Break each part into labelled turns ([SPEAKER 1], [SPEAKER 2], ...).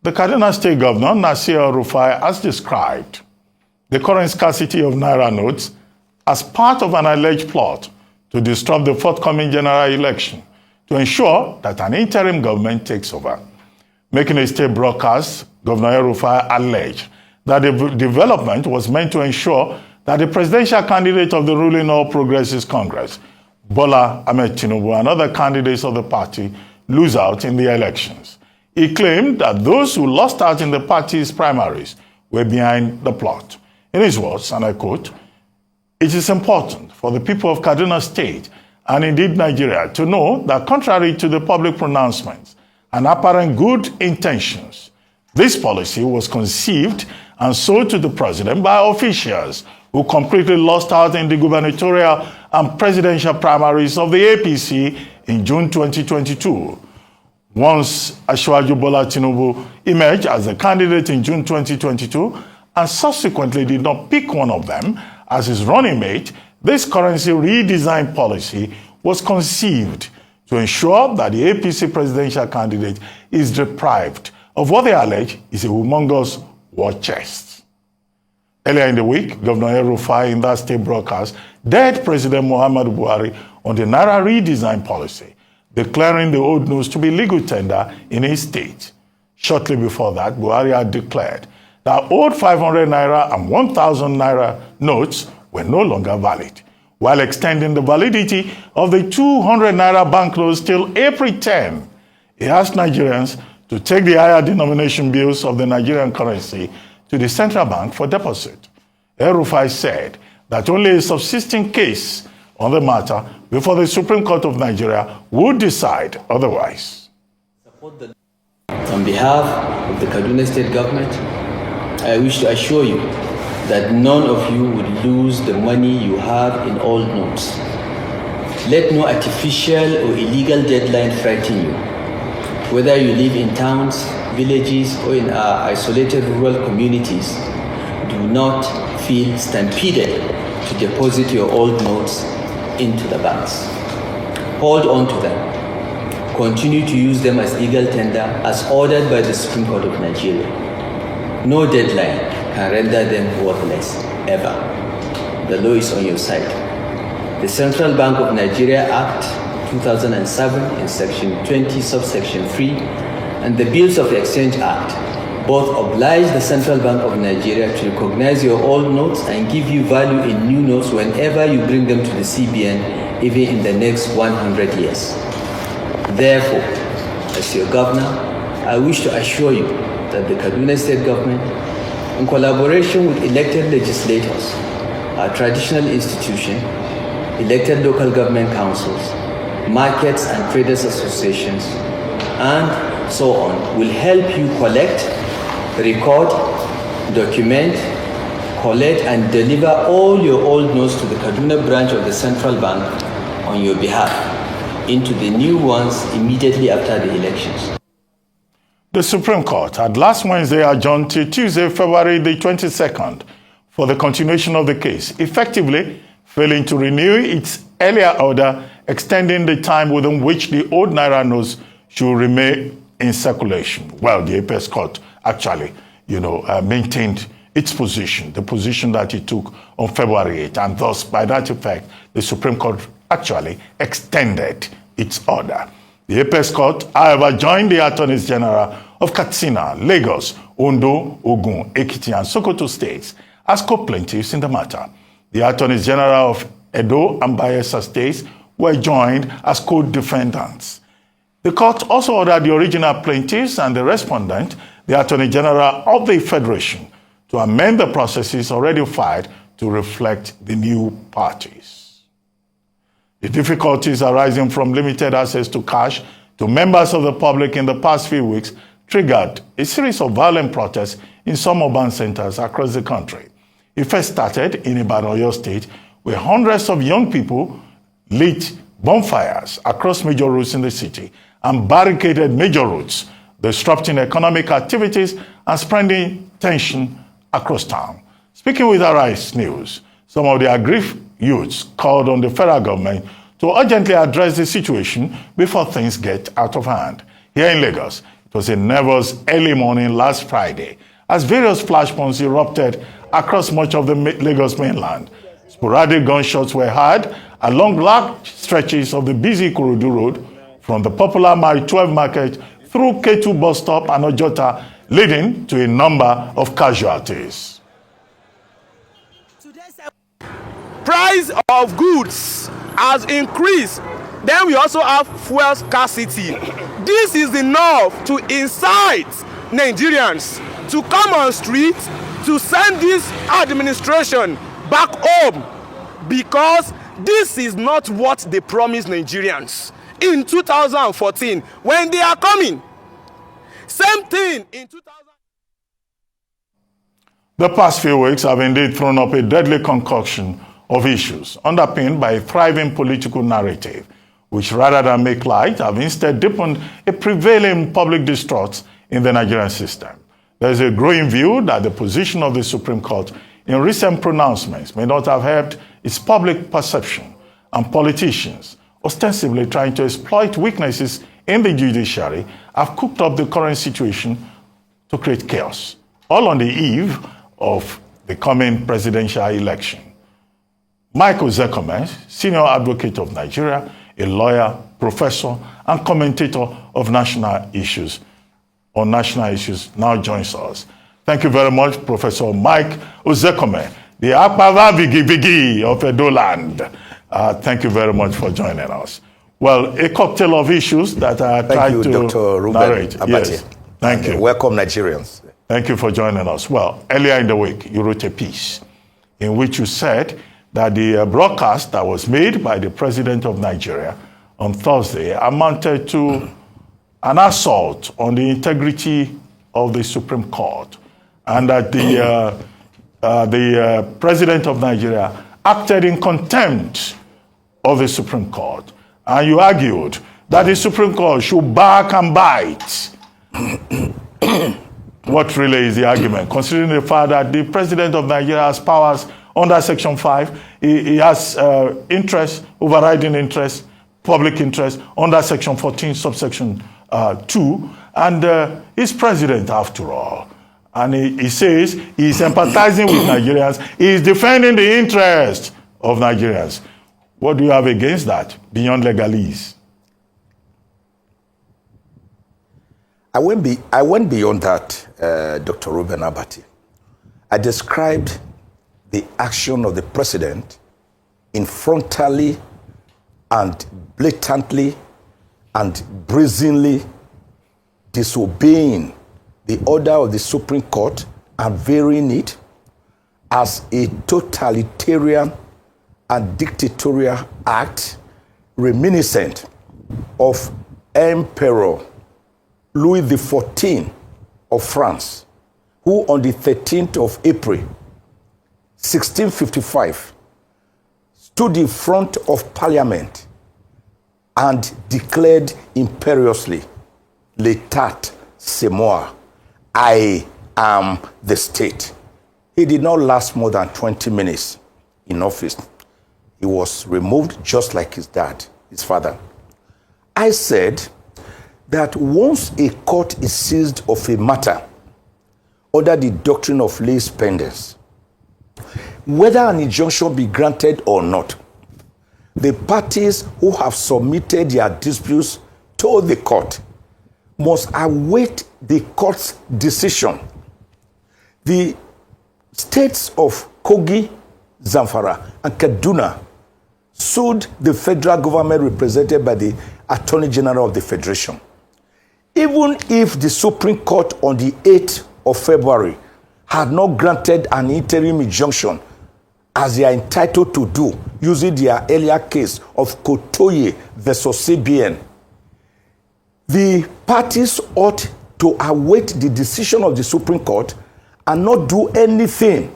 [SPEAKER 1] The Kaduna State Governor, Nasir El-Rufai, has described the current scarcity of Naira notes as part of an alleged plot to disrupt the forthcoming general election to ensure that an interim government takes over. Making a state broadcast, Governor El-Rufai alleged that the development was meant to ensure that the presidential candidate of the ruling All Progressives Congress, Bola Ahmed Tinubu, and other candidates of the party lose out in the elections. He claimed that those who lost out in the party's primaries were behind the plot. In his words, and I quote, "It is important for the people of Kaduna State and indeed Nigeria to know that contrary to the public pronouncements and apparent good intentions, this policy was conceived and sold to the president by officials who completely lost out in the gubernatorial and presidential primaries of the APC in June 2022. Once Asiwaju Bola Tinubu emerged as a candidate in June 2022 and subsequently did not pick one of them as his running mate, this currency redesign policy was conceived to ensure that the APC presidential candidate is deprived of what they allege is a humongous war chest." Earlier in the week, Governor El-Rufai in that state broadcast dared President Muhammadu Buhari on the Naira redesign policy, declaring the old notes to be legal tender in his state. Shortly before that, Buhari had declared that old 500 Naira and 1,000 Naira notes were no longer valid, while extending the validity of the 200 Naira banknotes till April 10. He asked Nigerians to take the higher denomination bills of the Nigerian currency to the central bank for deposit. El-Rufai said that only a subsisting case on the matter before the Supreme Court of Nigeria would decide otherwise.
[SPEAKER 2] On behalf of the Kaduna State Government, I wish to assure you that none of you would lose the money you have in old notes. Let no artificial or illegal deadline frighten you. Whether you live in towns, villages, or in our isolated rural communities, do not feel stampeded to deposit your old notes into the banks. Hold on to them. Continue to use them as legal tender as ordered by the Supreme Court of Nigeria. No deadline can render them worthless, ever. The law is on your side. The Central Bank of Nigeria Act 2007 in Section 20, subsection 3, and the Bills of Exchange Act both oblige the Central Bank of Nigeria to recognize your old notes and give you value in new notes whenever you bring them to the CBN, even in the next 100 years. Therefore, as your governor, I wish to assure you that the Kaduna State Government, in collaboration with elected legislators, our traditional institution, elected local government councils, markets and traders associations, and so on, will help you collect, record, document, collect, and deliver all your old notes to the Kaduna branch of the Central Bank on your behalf into the new ones immediately after the elections.
[SPEAKER 1] The Supreme Court had last Wednesday adjourned to Tuesday, February the 22nd for the continuation of the case, effectively failing to renew its earlier order extending the time within which the old Naira notes should remain in circulation. Well, the Apex Court actually, maintained its position, the position that it took on February 8th, and thus, by that effect, the Supreme Court actually extended its order. The Apex Court, however, joined the Attorneys General of Katsina, Lagos, Ondo, Ogun, Ekiti, and Sokoto states as co-plaintiffs in the matter. The Attorneys General of Edo and Bayelsa states were joined as co-defendants. The court also ordered the original plaintiffs and the respondent, the Attorney General of the Federation, to amend the processes already filed to reflect the new parties. The difficulties arising from limited access to cash to members of the public in the past few weeks triggered a series of violent protests in some urban centers across the country. It first started in Ibadan, Oyo State, where hundreds of young people lit bonfires across major roads in the city and barricaded major roads, disrupting economic activities and spreading tension across town. Speaking with Arise News, some of the aggrieved youths called on the federal government to urgently address the situation before things get out of hand. Here in Lagos, It was a nervous early morning last Friday as various flashpoints erupted across much of the Lagos mainland. Sporadic gunshots were heard along large stretches of the busy Ikorodu Road from the popular Mile 12 market through K2 bus stop and Ojota, leading to a number of casualties.
[SPEAKER 3] Price of goods has increased. Then we also have fuel scarcity. This is enough to incite Nigerians to come on street to send this administration back home, because this is not what they promised Nigerians in 2014 when they are coming. Same thing in 2000.
[SPEAKER 1] The past few weeks have indeed thrown up a deadly concoction of issues underpinned by a thriving political narrative, which rather than make light have instead deepened a prevailing public distrust in the Nigerian system. There is a growing view that the position of the Supreme Court in recent pronouncements may not have helped its public perception, and politicians, ostensibly trying to exploit weaknesses in the judiciary, have cooked up the current situation to create chaos, all on the eve of the coming presidential election. Mike Ozekhome, senior advocate of Nigeria, a lawyer, professor, and commentator of national issues, now joins us. Thank you very much, Professor Mike Ozekhome, the Akpava Vigi Vigi of Edo land. Thank you very much for joining us. Well, a cocktail of issues that I tried to
[SPEAKER 4] Dr. Ruben
[SPEAKER 1] narrate.
[SPEAKER 4] Abati.
[SPEAKER 1] Yes. Thank you.
[SPEAKER 4] Welcome, Nigerians.
[SPEAKER 1] Thank you for joining us. Well, earlier in the week, you wrote a piece in which you said that the broadcast that was made by the President of Nigeria on Thursday amounted to an assault on the integrity of the Supreme Court, and that the President of Nigeria acted in contempt of the Supreme Court. And you argued that the Supreme Court should bark and bite. What really is the argument, considering the fact that the President of Nigeria has powers under Section 5, he has interest, overriding interest, public interest, under Section 14, subsection 2, and he's president after all. And he says he's empathizing with Nigerians, he's defending the interest of Nigerians. What do you have against that, beyond legalese?
[SPEAKER 4] I went beyond that, Dr. Ruben Abati. I described the action of the president in frontally and blatantly and brazenly disobeying the order of the Supreme Court and varying it as a totalitarian and dictatorial act reminiscent of Emperor Louis XIV of France, who on the 13th of April, 1655, stood in front of Parliament and declared imperiously, "L'état, c'est moi. I am the state." He did not last more than 20 minutes in office. He was removed just like his dad, his father. I said that once a court is seized of a matter under the doctrine of res pendens, whether an injunction be granted or not, the parties who have submitted their disputes to the court must await the court's decision. The states of Kogi, Zamfara, and Kaduna sued the federal government represented by the Attorney General of the Federation. Even if the Supreme Court on the 8th of February had not granted an interim injunction, as they are entitled to do, using their earlier case of Kotoye versus CBN, the parties ought to await the decision of the Supreme Court and not do anything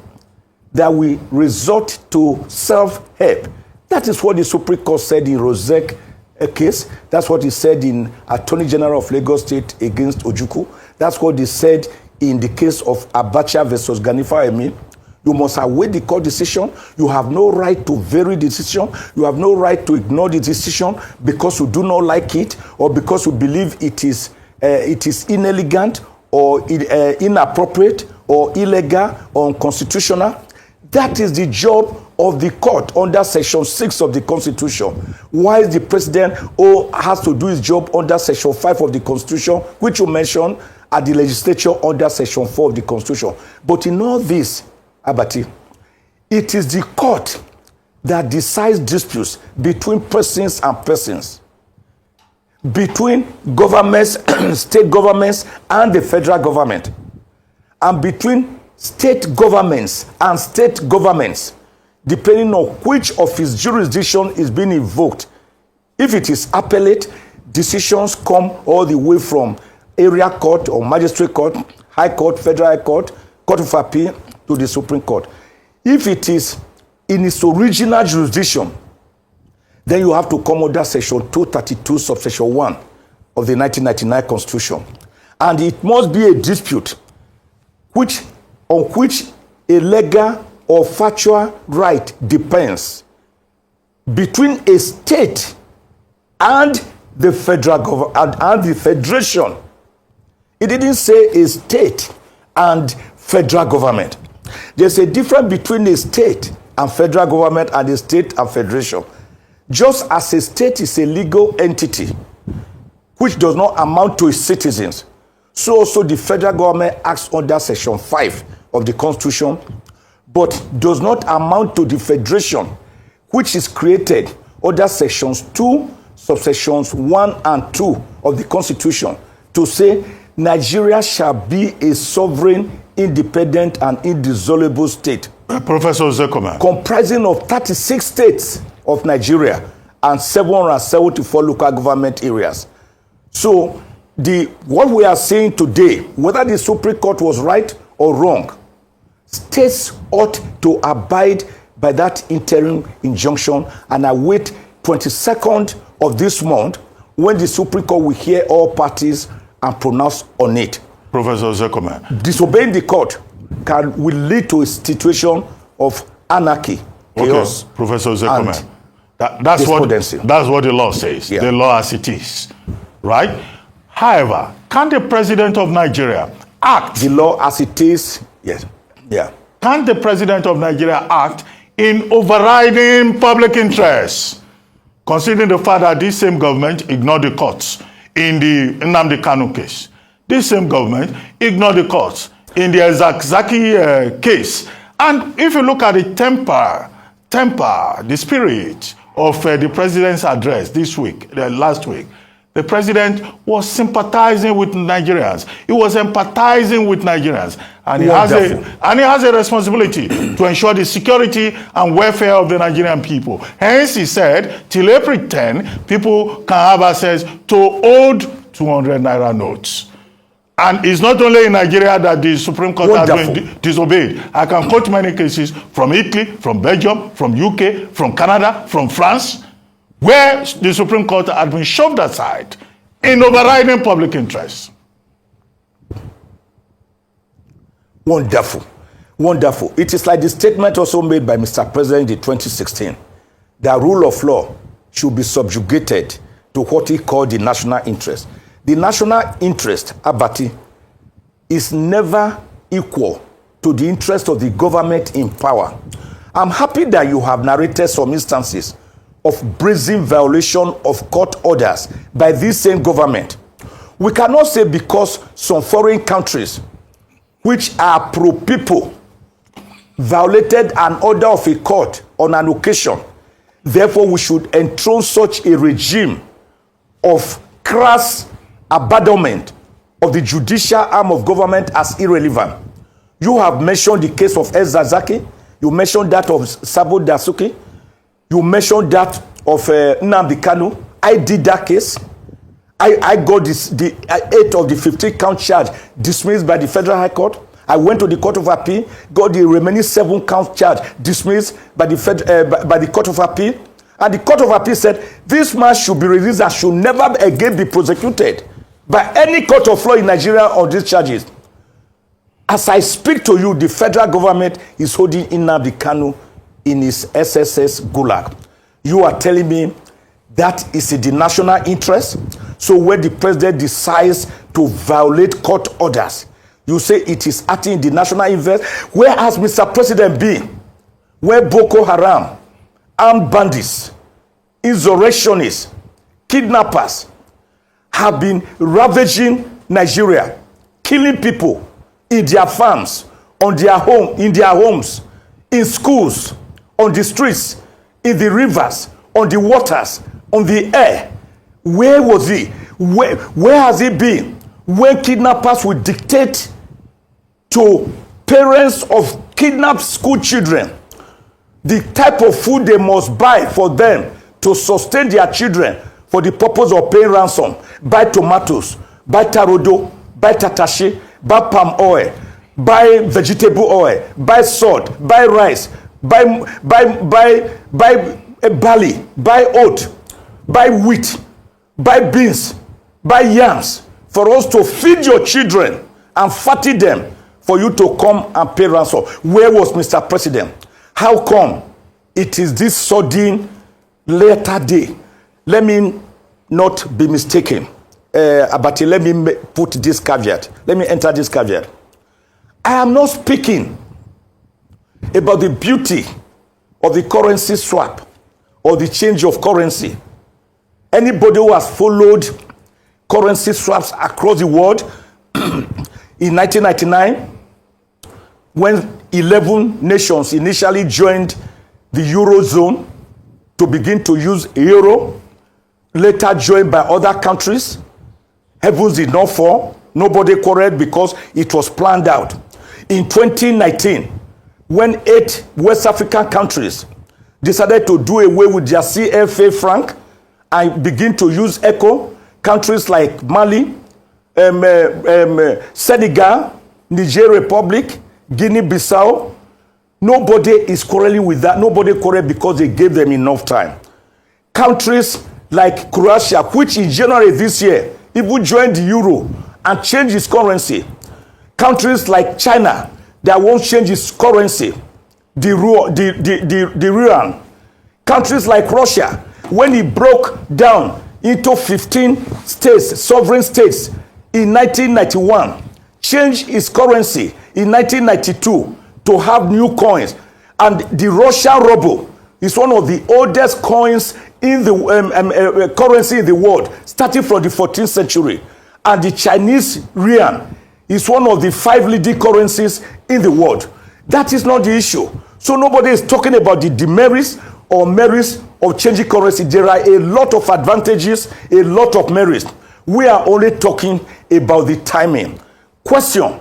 [SPEAKER 4] that will resort to self-help. That is what the Supreme Court said in Ozekhome case. That's what he said in Attorney General of Lagos State against Ojukwu. That's what he said in the case of Abacha versus Ganifa Emi. You must await the court decision. You have no right to vary the decision. You have no right to ignore the decision because you do not like it or because you believe it is it is inelegant or inappropriate or illegal or unconstitutional. That is the job of the court under Section 6 of the Constitution. While the president has to do his job under Section 5 of the Constitution, which you mentioned, at the legislature under Section 4 of the Constitution. But in all this, Abati, it is the court that decides disputes between persons and persons, between governments, state governments, and the federal government, and between state governments and state governments, depending on which of his jurisdiction is being invoked. If it is appellate, decisions come all the way from area court or magistrate court, high court, federal high court, court of appeal to the Supreme Court. If it is in its original jurisdiction, then you have to come under Section 232, subsection 1 of the 1999 Constitution. And it must be a dispute on which a legal or factual right depends between a state and the federal government and the federation. It didn't say a state and federal government. There's a difference between a state and federal government and a state and federation. Just as a state is a legal entity which does not amount to its citizens, so also the federal government acts under Section 5 of the Constitution, but does not amount to the federation, which is created under Sections 2, subsections 1 and 2 of the Constitution, to say Nigeria shall be a sovereign, independent, and indissoluble state.
[SPEAKER 1] Professor Ozekhome.
[SPEAKER 4] Comprising of 36 states of Nigeria and 774 local government areas. So, what we are saying today, whether the Supreme Court was right or wrong, states ought to abide by that interim injunction and await 22nd of this month when the Supreme Court will hear all parties and pronounce on it.
[SPEAKER 1] Professor Ozekhome.
[SPEAKER 4] Disobeying the court will lead to a situation of anarchy, chaos.
[SPEAKER 1] Okay, Professor Ozekhome. That's what the law says. Yeah. The law as it is, right? However, can the president of Nigeria act?
[SPEAKER 4] The law as it is, yes. Yeah.
[SPEAKER 1] Can the president of Nigeria act in overriding public interests, considering the fact that this same government ignored the courts in the Nnamdi Kanu case? This same government ignored the courts in the Zakzaki case. And if you look at the temper, the spirit of the president's address last week, the president was sympathizing with Nigerians. He was empathizing with Nigerians. And he has a responsibility to ensure the security and welfare of the Nigerian people. Hence, he said, till April 10, people can have access to old 200 Naira notes. And it's not only in Nigeria that the Supreme Court has been disobeyed. I can quote many cases from Italy, from Belgium, from UK, from Canada, from France, where the Supreme Court had been shoved aside in overriding public interests.
[SPEAKER 4] Wonderful. Wonderful. It is like the statement also made by Mr. President in 2016, that rule of law should be subjugated to what he called the national interest. The national interest, Abati, is never equal to the interest of the government in power. I'm happy that you have narrated some instances of brazen violation of court orders by this same government. We cannot say because some foreign countries, which are pro-people, violated an order of a court on an occasion, therefore we should enthrone such a regime of crass abandonment of the judicial arm of government as irrelevant. You have mentioned the case of Zakzaki. You mentioned that of Sabo Dasuki. You mentioned that of Nnamdi Kanu. I did that case. I got the 8 of the 15 count charge dismissed by the Federal High Court. I went to the Court of Appeal, got the remaining 7 count charge dismissed by the Court of Appeal. And the Court of Appeal said, this man should be released and should never again be prosecuted by any court of law in Nigeria on these charges. As I speak to you, the federal government is holding Nnamdi Kanu in his SSS gulag. You are telling me that is in the national interest. So when the president decides to violate court orders, you say it is acting in the national interest. Where has Mr. President been? Where Boko Haram, armed bandits, insurrectionists, kidnappers have been ravaging Nigeria, killing people in their farms, on their home, in their homes, in schools, on the streets, in the rivers, on the waters, on the air. Where was he? Where has he been when kidnappers would dictate to parents of kidnapped school children the type of food they must buy for them to sustain their children for the purpose of paying ransom? Buy tomatoes, buy tarodo, buy tatashi, buy palm oil, buy vegetable oil, buy salt, buy rice, buy barley, buy oat, buy wheat, buy beans, buy yams for us to feed your children and fatten them for you to come and pay ransom. Where was Mr. President? How come it is this sudden later day? Let me not be mistaken, but let me put this caveat. Let me enter this caveat. I am not speaking about the beauty of the currency swap or the change of currency. Anybody who has followed currency swaps across the world in 1999, when 11 nations initially joined the Eurozone to begin to use euro, later joined by other countries, heavens did not fall. Nobody quarreled because it was planned out. In 2019, when 8 West African countries decided to do away with their CFA franc and begin to use ECO, countries like Mali, Senegal, Niger Republic, Guinea-Bissau, nobody is quarreling with that. Nobody quarreled because they gave them enough time. Countries like Croatia, which in January this year even joined the euro and changed its currency. Countries like China that won't change its currency, the yuan. Countries like Russia, when it broke down into 15 states, sovereign states, in 1991, changed its currency in 1992 to have new coins. And the Russian ruble is one of the oldest coins in the currency in the world, starting from the 14th century. And the Chinese yuan is one of the 5 leading currencies in the world. That is not the issue. So nobody is talking about the demerits or merits of changing currency. There are a lot of advantages, a lot of merits. We are only talking about the timing. Question: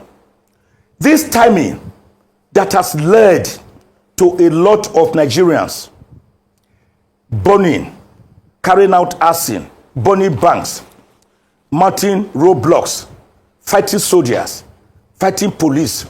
[SPEAKER 4] this timing that has led to a lot of Nigerians burning, carrying out arson, burning banks, mounting roadblocks, fighting soldiers, fighting police,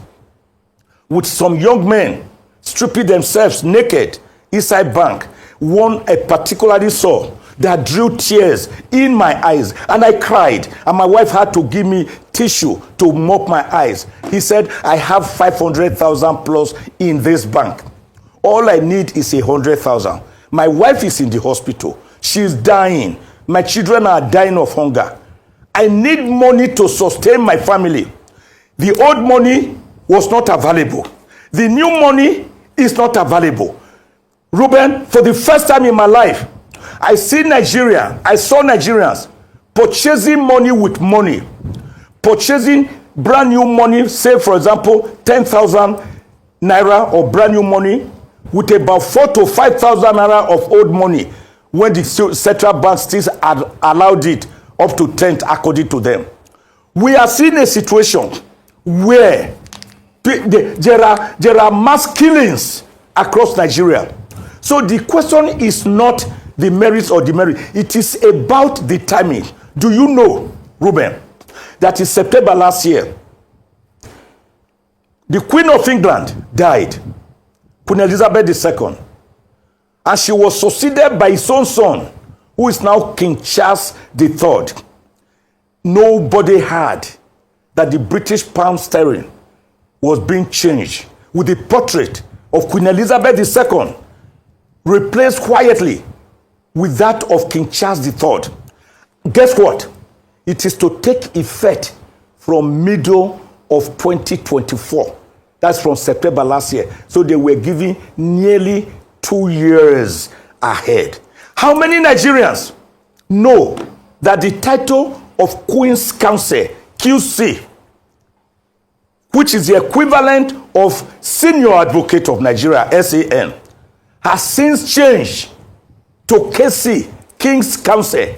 [SPEAKER 4] with some young men stripping themselves naked inside bank. One I particularly saw that drew tears in my eyes, and I cried, and my wife had to give me tissue to mop my eyes. He said, I have 500,000 plus in this bank. All I need is 100,000. My wife is in the hospital. She's dying. My children are dying of hunger. I need money to sustain my family. The old money was not available. The new money is not available. Ruben, for the first time in my life, I saw Nigerians purchasing money with money, purchasing brand new money, say for example 10,000 naira or brand new money, with about 4,000 to 5,000 naira of old money, when the central bank still allowed it up to 10 according to them. We are seeing a situation where there are mass killings across Nigeria. So the question is not the merits or demerits. It is about the timing. Do you know, Ruben, that in September last year, the Queen of England died, Queen Elizabeth II, and she was succeeded by his own son, who is now King Charles III. Nobody heard that the British pound sterling was being changed with the portrait of Queen Elizabeth II replaced quietly with that of King Charles III. Guess what? It is to take effect from middle of 2024. That's from September last year. So they were giving nearly 2 years ahead. How many Nigerians know that the title of Queen's Counsel, QC, which is the equivalent of Senior Advocate of Nigeria, SAN, has since changed to KC, King's Counsel?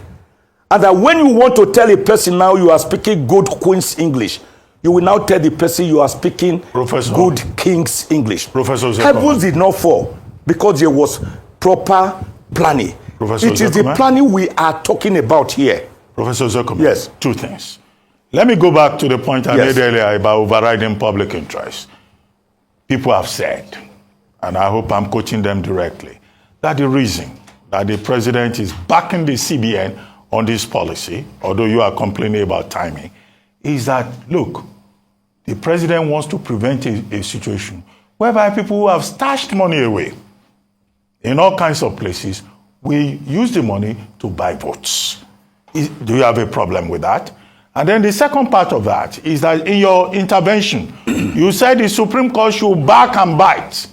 [SPEAKER 4] And that when you want to tell a person now you are speaking good Queen's English, you will now tell the person you are speaking good King's English.
[SPEAKER 1] Professor Ozekhome.
[SPEAKER 4] Heavens did not fall because there was proper planning.
[SPEAKER 1] Professor
[SPEAKER 4] It is the planning we are talking about here.
[SPEAKER 1] Professor Ozekhome,
[SPEAKER 4] yes.
[SPEAKER 1] 2 things. Let me go back to the point I made earlier about overriding public interest. People have said, and I hope I'm quoting them directly, that the reason that the president is backing the CBN on this policy, although you are complaining about timing, is that, look, the president wants to prevent a situation whereby people who have stashed money away in all kinds of places will use the money to buy votes. Do you have a problem with that? And then the second part of that is that in your intervention, you said the Supreme Court should back and bite.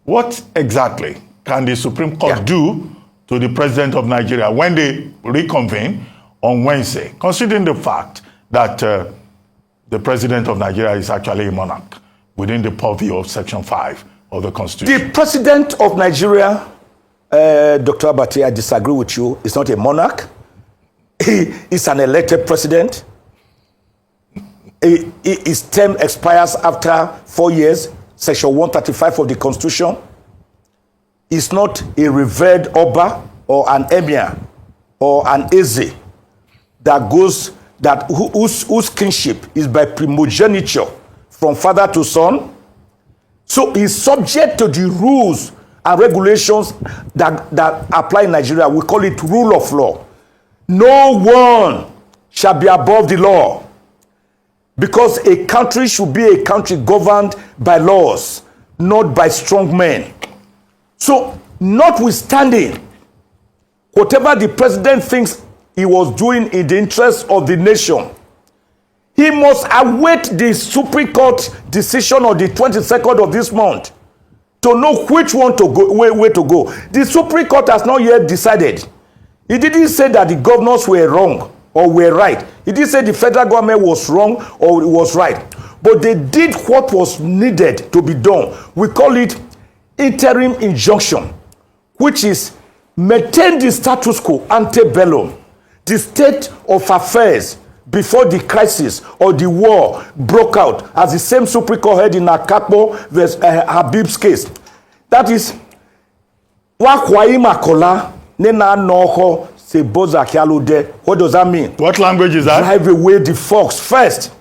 [SPEAKER 1] What exactly can the Supreme Court do to the president of Nigeria when they reconvene on Wednesday, considering the fact that the president of Nigeria is actually a monarch within the purview of Section 5 of the Constitution?
[SPEAKER 4] The president of Nigeria, Dr. Abati, I disagree with you, is not a monarch. He is an elected president. His term expires after 4 years, Section 135 of the Constitution. He's not a revered Oba or an Emir or an Eze whose kingship is by primogeniture from father to son. So he's subject to the rules and regulations that apply in Nigeria. We call it rule of law. No one shall be above the law, because a country should be a country governed by laws, not by strong men. So, notwithstanding whatever the president thinks he was doing in the interest of the nation, he must await the Supreme Court decision on the 22nd of this month to know which one to go, where to go. The Supreme Court has not yet decided. It didn't say that the governors were wrong or were right. It didn't say the federal government was wrong or it was right. But they did what was needed to be done. We call it interim injunction, which is maintain the status quo ante bellum, the state of affairs before the crisis or the war broke out, as the same Supreme Court heard in Akakpo versus Habib's case. That is, what does that mean?
[SPEAKER 1] What language is that?
[SPEAKER 4] Drive away the fox first.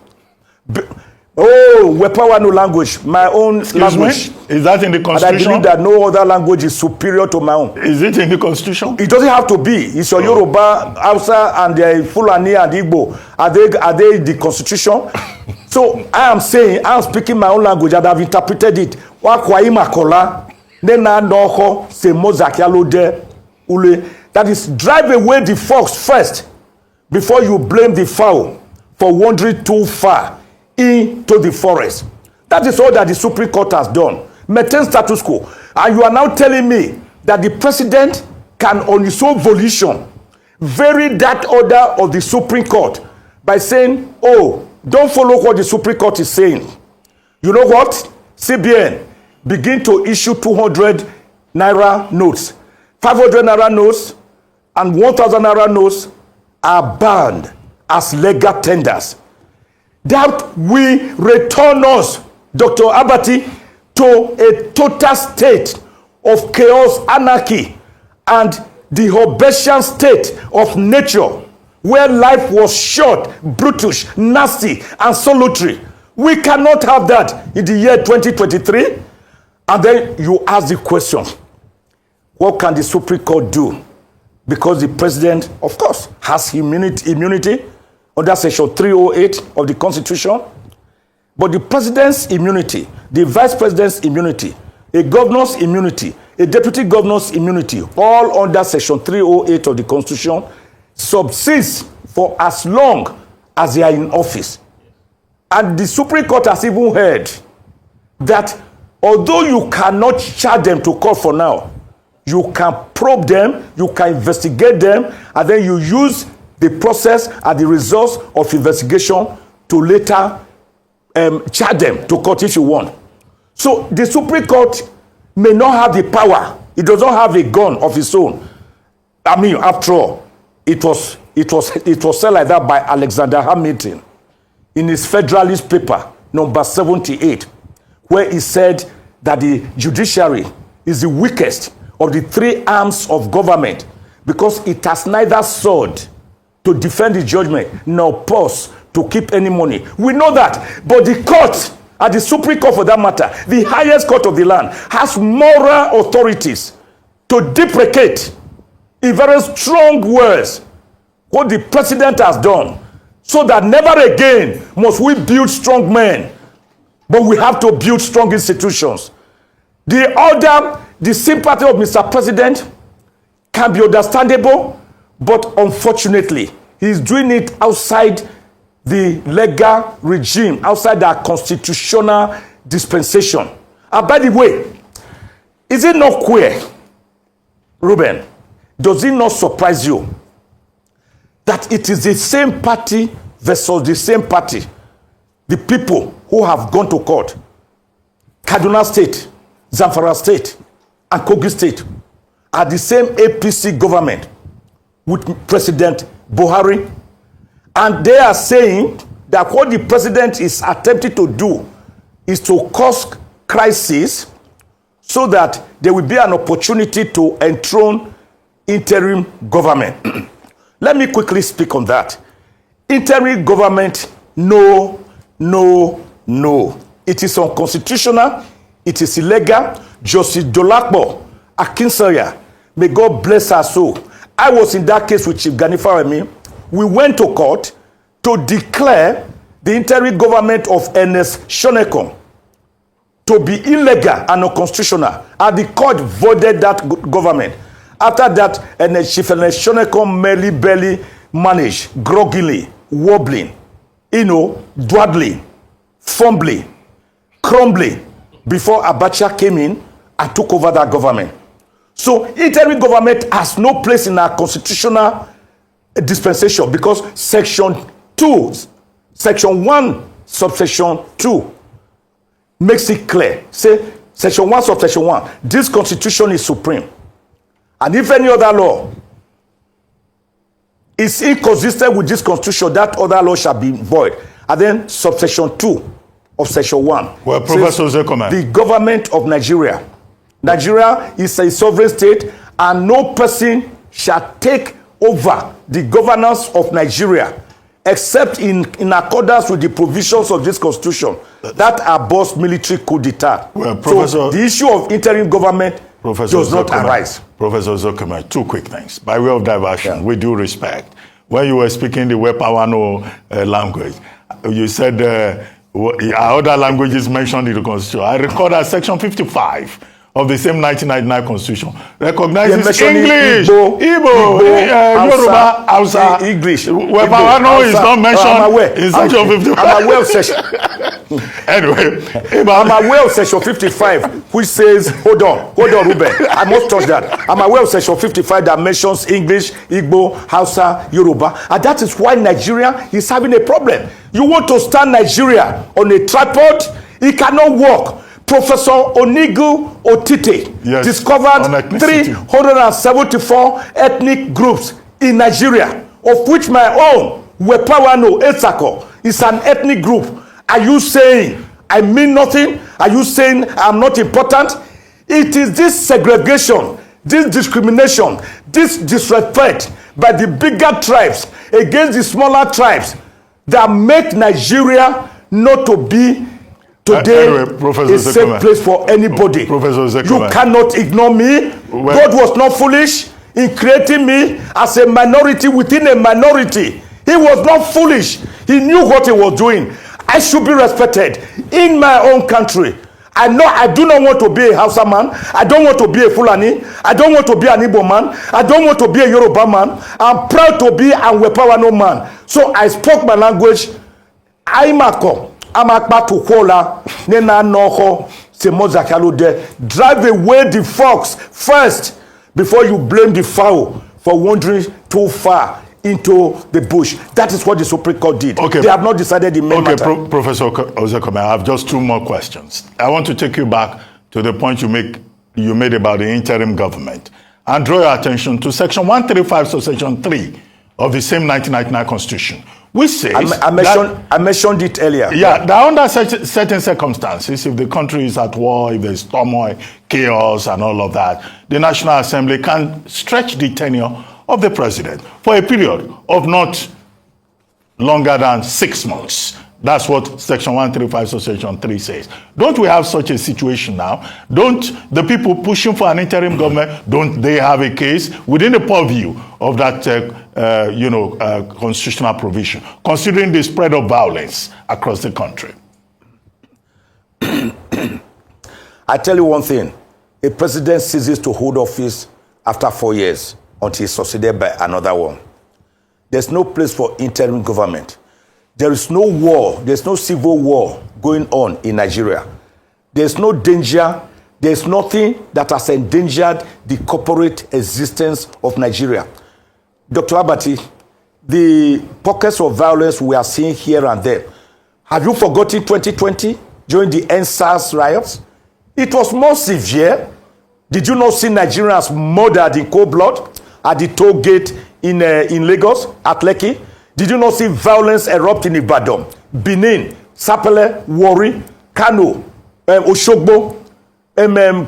[SPEAKER 4] We power no language. My own language.
[SPEAKER 1] Is that in the Constitution?
[SPEAKER 4] And I believe that no other language is superior to my own.
[SPEAKER 1] Is it in the Constitution?
[SPEAKER 4] It doesn't have to be. It's your Yoruba, Hausa, and the Fulani and Igbo. Are they the Constitution? So I am saying, I am speaking my own language and I've interpreted it. That is, drive away the fox first before you blame the fowl for wandering too far into the forest. That is all that the Supreme Court has done. Maintain status quo. And you are now telling me that the president can, on his own volition, vary that order of the Supreme Court by saying, oh, don't follow what the Supreme Court is saying. You know what? CBN begin to issue 200 Naira notes. 500 Naira notes and 1,000 Naira notes are banned as legal tenders. That will return us, Dr. Abati, to a total state of chaos, anarchy, and the Hobbesian state of nature, where life was short, brutish, nasty, and solitary. We cannot have that in the year 2023. And then you ask the question, what can the Supreme Court do? Because the president, of course, has immunity under Section 308 of the Constitution. But the president's immunity, the vice president's immunity, a governor's immunity, a deputy governor's immunity, all under Section 308 of the Constitution, subsists for as long as they are in office. And the Supreme Court has even heard that although you cannot charge them to court for now, you can probe them, you can investigate them, and then you use the process and the results of investigation to later charge them to court if you want. So the Supreme Court may not have the power. It does not have a gun of its own. I mean, after all, it was said like that by Alexander Hamilton in his Federalist paper, number 78, where he said that the judiciary is the weakest of the three arms of government because it has neither sword to defend the judgment nor purse to keep any money. We know that, but the court, and the Supreme Court for that matter, the highest court of the land, has moral authorities to deprecate in very strong words what the president has done, so that never again must we build strong men, but we have to build strong institutions. The order, the sympathy of Mr. President can be understandable, but unfortunately, he's doing it outside the legal regime, outside the constitutional dispensation. And by the way, is it not queer, Ruben? Does it not surprise you that it is the same party versus the same party, the people who have gone to court, Kaduna State, Zamfara State, and Kogi State, are the same APC government with President Buhari, and they are saying that what the president is attempting to do is to cause crisis so that there will be an opportunity to enthrone interim government. Let me quickly speak on that. Interim government, no. It is unconstitutional. It is illegal. Justice Dolapo Akinsanya, may God bless her soul. I was in that case with Chief Gani Faremi. We went to court to declare the interim government of Ernest Shonekan to be illegal and unconstitutional. And the court voided that government. After that, Chief Ernest Shonekan merely barely managed, groggily, wobbling, dwaddling, fumbling, crumbling, before Abacha came in and took over that government. So interim government has no place in our constitutional dispensation because Section 1, subsection 2 makes it clear. Say, Section 1, subsection 1, this constitution is supreme. And if any other law is inconsistent with this constitution, that other law shall be void. And then subsection 2 of section 1.
[SPEAKER 1] Well, Professor Ozekhome,
[SPEAKER 4] the government of Nigeria. Nigeria is a sovereign state, and no person shall take over the governance of Nigeria except in accordance with the provisions of this constitution that abhors military coup d'etat.
[SPEAKER 1] Well, Professor,
[SPEAKER 4] so the issue of interim government does not arise.
[SPEAKER 1] Professor Ozekhome, two quick things. By way of diversion, with due respect, when you were speaking the Wepawano language, you said other languages mentioned in the Constitution. I recall that Section 55 of the same 1999 Constitution recognizes English, Igbo, Yoruba, Hausa,
[SPEAKER 4] English.
[SPEAKER 1] Wepawano is not mentioned in Section 55.
[SPEAKER 4] I'm aware of Section.
[SPEAKER 1] Anyway,
[SPEAKER 4] I'm aware of Section 55, which says, hold on, Ruben, I must touch that. I'm aware of Section 55 that mentions English, Igbo, Hausa, Yoruba, and that is why Nigeria is having a problem. You want to stand Nigeria on a tripod, it cannot work. Professor Onigu Otite discovered 374 ethnic groups in Nigeria, of which my own, Wepawano Esako, is an ethnic group. Are you saying I mean nothing? Are you saying I'm not important? It is this segregation, this discrimination, this disrespect by the bigger tribes against the smaller tribes that make Nigeria not to be today a safe place for anybody. You cannot ignore me. God was not foolish in creating me as a minority within a minority. He was not foolish. He knew what he was doing. I should be respected in my own country. I do not want to be a Hausa man. I don't want to be a Fulani. I don't want to be an Igbo man. I don't want to be a Yoruba man. I'm proud to be an Wepawano man. So I spoke my language. Aimako, amakpa tukola, nena noho, semozakalode. Drive away the fox first before you blame the fowl for wandering too far into the bush. That is what the Supreme Court did. Okay. They have not decided the main matter.
[SPEAKER 1] Professor Ozekhome, I have just 2 more questions. I want to take you back to the point you made about the interim government and draw your attention to Section 135, Section 3 of the same 1999 Constitution, which says...
[SPEAKER 4] I mentioned it earlier.
[SPEAKER 1] Yeah, that under certain circumstances, if the country is at war, if there's turmoil, chaos, and all of that, the National Assembly can stretch the tenure of the president for a period of not longer than 6 months. That's what Section 135, Section 3 says. Don't we have such a situation now? Don't the people pushing for an interim government, don't they have a case within the purview of that constitutional provision, considering the spread of violence across the country?
[SPEAKER 4] I tell you one thing. A president ceases to hold office after 4 years until he's succeeded by another one. There's no place for interim government. There is no war, there's no civil war going on in Nigeria. There's no danger, there's nothing that has endangered the corporate existence of Nigeria. Dr. Abati, the pockets of violence we are seeing here and there, have you forgotten 2020 during the NSAS riots? It was more severe. Did you not see Nigerians murdered in cold blood at the toll gate in Lagos, at Lekki? Did you not see violence erupt in Ibadan, Benin, Sapele, Warri, Kano, Oshogbo,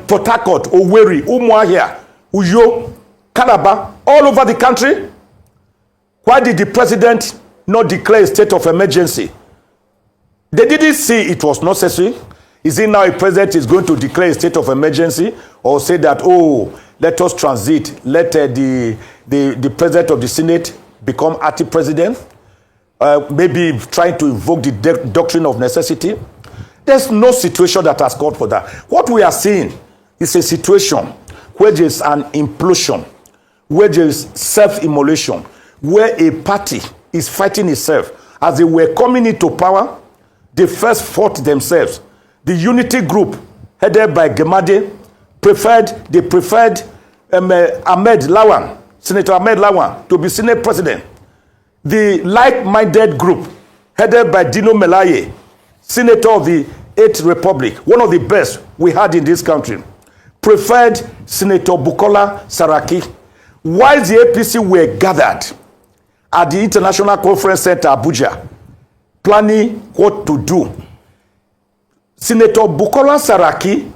[SPEAKER 4] Port Harcourt, Owerri, Umuahia, Uyo, Calabar, all over the country? Why did the president not declare a state of emergency? They didn't see it was necessary. Is it now a president is going to declare a state of emergency or say that, oh, let us transit, let the president of the Senate become acting president, maybe trying to invoke the doctrine of necessity? There's no situation that has called for that. What we are seeing is a situation where there is an implosion, where there is self-immolation, where a party is fighting itself. As they were coming into power, they first fought themselves. The unity group, headed by Gemade, preferred Ahmed Lawan, Senator Ahmed Lawan, to be Senate President. The like-minded group, headed by Dino Melaye, Senator of the 8th Republic, one of the best we had in this country, preferred Senator Bukola Saraki. While the APC were gathered at the International Conference Center, Abuja, planning what to do, Senator Bukola Saraki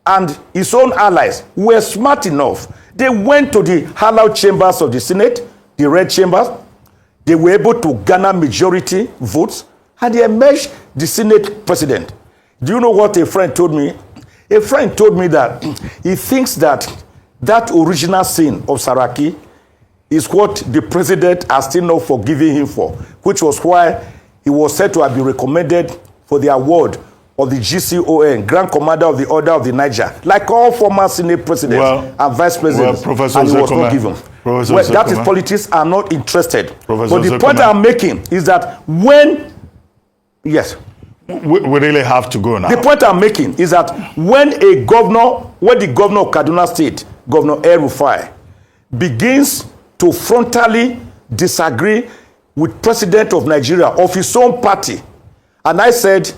[SPEAKER 4] and his own allies were smart enough. They went to the hallowed chambers of the Senate, the red chambers. They were able to garner majority votes, and they emerged the Senate president. Do you know what a friend told me? A friend told me that he thinks that that original sin of Saraki is what the president has still not forgiven him for, which was why he was said to have been recommended for the award of the GCON, Grand Commander of the Order of the Niger, like all former Senate presidents and vice presidents, and he was not given. That is, politics are not interested. But the point I'm making is that when, yes,
[SPEAKER 1] we really have to go now.
[SPEAKER 4] The point I'm making is that when the governor of Kaduna State, Governor El-Rufai, begins to frontally disagree with President of Nigeria of his own party, and I said,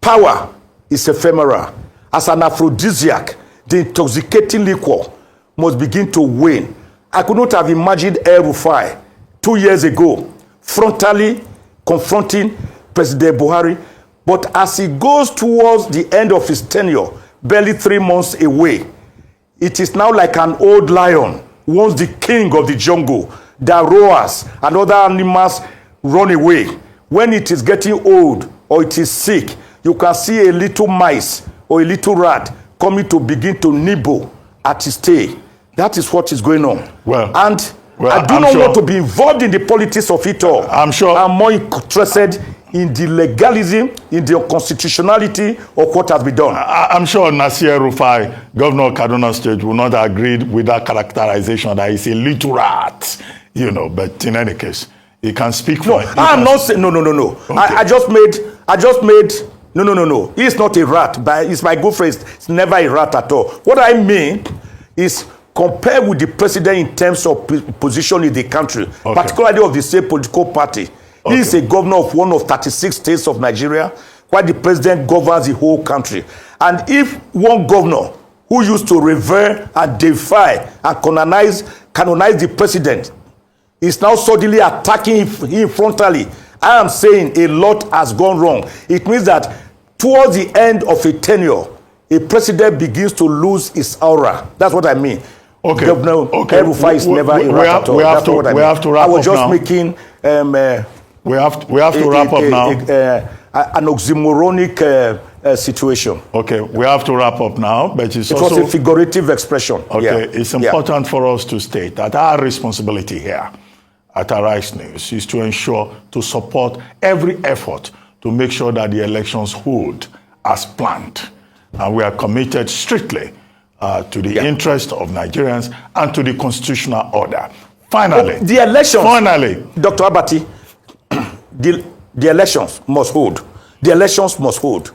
[SPEAKER 4] power is ephemeral. As an aphrodisiac, the intoxicating liquor must begin to wane. I could not have imagined El-Rufai 2 years ago frontally confronting President Buhari. But as he goes towards the end of his tenure, barely 3 months away, it is now like an old lion, once the king of the jungle, that roars and other animals run away. When it is getting old or it is sick, you can see a little mice or a little rat coming to begin to nibble at his tail. That is what is going on. I do not want to be involved in the politics of it all. I'm more interested in the legalism, in the constitutionality of what has been done.
[SPEAKER 1] I'm sure Nasir Rufai, Governor of Kaduna State, will not agree with that characterization that he's a little rat, you know, but in any case, he can speak for it.
[SPEAKER 4] I'm not saying, no. Okay. I just made, no. He's not a rat, but he's my good friend. It's never a rat at all. What I mean is, compared with the president in terms of position in the country, particularly of the same political party, he is a governor of one of 36 states of Nigeria, while the president governs the whole country. And if one governor who used to revere and deify and canonize the president is now suddenly attacking him frontally, I am saying a lot has gone wrong. It means that towards the end of a tenure, a president begins to lose his aura. That's what I mean.
[SPEAKER 1] Okay.
[SPEAKER 4] Governor Rufai is never a rat at all.
[SPEAKER 1] We have to wrap up now.
[SPEAKER 4] I was just making
[SPEAKER 1] we have to wrap up now.
[SPEAKER 4] An oxymoronic situation.
[SPEAKER 1] Okay, we have to wrap up now, but it
[SPEAKER 4] was a figurative expression.
[SPEAKER 1] Okay, it's important for us to state that our responsibility here at Arise News is to ensure, to support every effort to make sure that the elections hold as planned. And we are committed strictly to the interest of Nigerians and to the constitutional order. Finally,
[SPEAKER 4] the elections.
[SPEAKER 1] Finally,
[SPEAKER 4] Dr. Abati, the elections must hold. The elections must hold.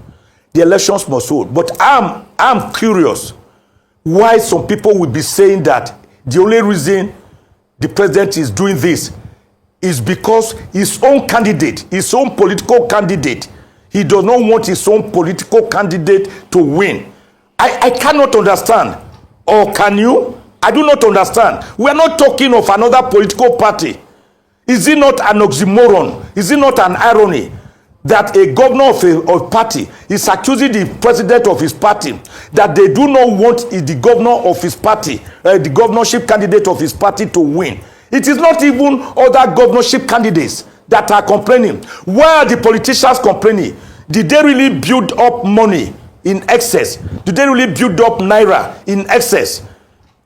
[SPEAKER 4] The elections must hold. But I'm curious why some people will be saying that the only reason the president is doing this is because his own candidate, his own political candidate, he does not want his own political candidate to win. I cannot understand. Or can you? I do not understand. We are not talking of another political party. Is it not an oxymoron? Is it not an irony that a governor of a party is accusing the president of his party that they do not want the governor of his party, the governorship candidate of his party to win? It is not even other governorship candidates that are complaining. Why are the politicians complaining? Did they really build up money in excess? Did they really build up NAIRA in excess?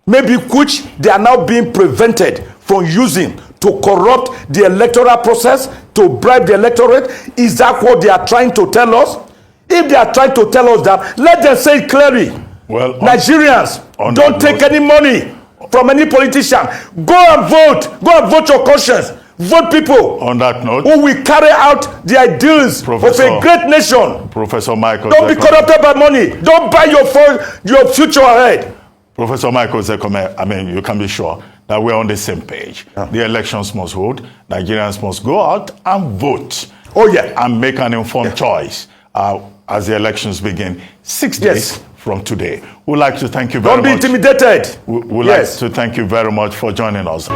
[SPEAKER 4] Maybe which they are now being prevented from using to corrupt the electoral process, to bribe the electorate. Is that what they are trying to tell us? If they are trying to tell us that, let them say it clearly.
[SPEAKER 1] Well,
[SPEAKER 4] Nigerians, don't take any money from any politician. Go and vote. Go and vote your conscience. Vote people.
[SPEAKER 1] On that note,
[SPEAKER 4] who will carry out the ideals of a great nation.
[SPEAKER 1] Professor Michael
[SPEAKER 4] Don't be corrupted by money. Don't buy your future ahead.
[SPEAKER 1] Professor Michael Ozekhome, I mean, you can be sure that we're on the same page. The elections must hold. Nigerians must go out and vote.
[SPEAKER 4] Oh, yeah.
[SPEAKER 1] And make an informed choice as the elections begin 6 days from today. We'd like to thank you very much.
[SPEAKER 4] Don't be intimidated.
[SPEAKER 1] We'd like to thank you very much for joining us.